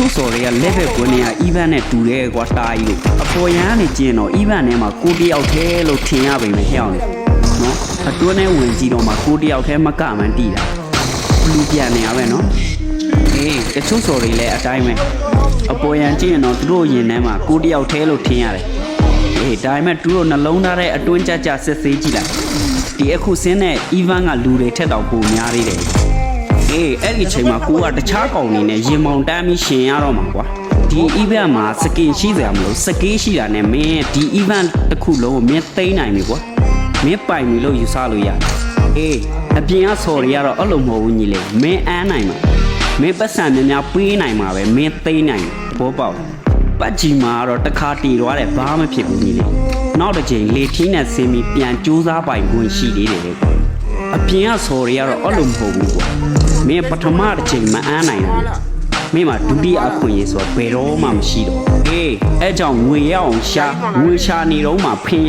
ချို့စော်တွေကလက်ဘက်ကွင်းတွေက even နဲ့တူတယ်ကွာတာကြီးလို့အပေါ်ရန်ကနေကျင်းတော့ even ထဲမှာကိုတယောက်တည်းလို့ထင်ရပေမဲ့ဟဲ့အောင်နော်အတွင်းထဲဝင်ကြည့်တော့မှကိုတယောက်တည်းမကမှန်းတီးတာလူပြန်နေရပဲနော်အေးတချို့စော်တွေလည်းအတိုင်းပဲအပေါ်ရန်ကျင်းတော့သူတို့ရင်ထဲမှာကိုတယောက်တည်းလို့ထင်ရတယ်အေးဒါပေမဲ့သူတို့နှလုံးသားတဲ့အတွင်းကြကြစစ်ဆေးကြည့်လိုက်ဒီအခုစင်းတဲ့ even ကလူတွေထက်တော့ပိုများသေးတယ်အေးအဲ့ဒီချိန်မှာကိုကတခြားကောင်နေနဲ့ရင်မောင်တမ်းပြီးရှင်ရတော့မှာကွာဒီ event မှာစကင်ရှိစရာမလိုစကေးရှိတာနဲ့မင်းဒီ event တစ်ခုလုံးကိုမင်းသိမ်းနိုင်ပြီကွာမင်းပိုင်ပြီလို့ယူဆလို့ရတယ်အေးအပြင်ကဆော်တွေကတော့အဲ့လိုမဟုတ်ဘူးညီလေးမင်းအမ်းနိုင်မှာမင်းပတ်စံများများပေးနိုင်မှာပဲမင်းသိမ်းနိုင်ဘောပေါက်ပတ်ကြီးမှာတော့တစ်ခါတီသွားတယ်ဘာမှမဖြစ်ဘူးညီလေးနောက်တစ်ချိန်လေထီးနဲ့ဆင်းပြီးပြန်ကြိုးစားပိုင်ခွင့်ရှိသေးတယ်ကွာအပြင်ကဆော်တွေကတော့အဲ့လိုမဟုတ်ဘူးကွာမင်းပထမတစ်ချိန်မအမ်းနိုင်ဘူးမင်းမှာဒုတိယအခွင့်အရေးဆိုတော့ဘယ်တော့မှမရှိတော့အေးအဲ့ကြောင့်ငွေရအောင်ရှာငွေရှာနေတော့မှဖင်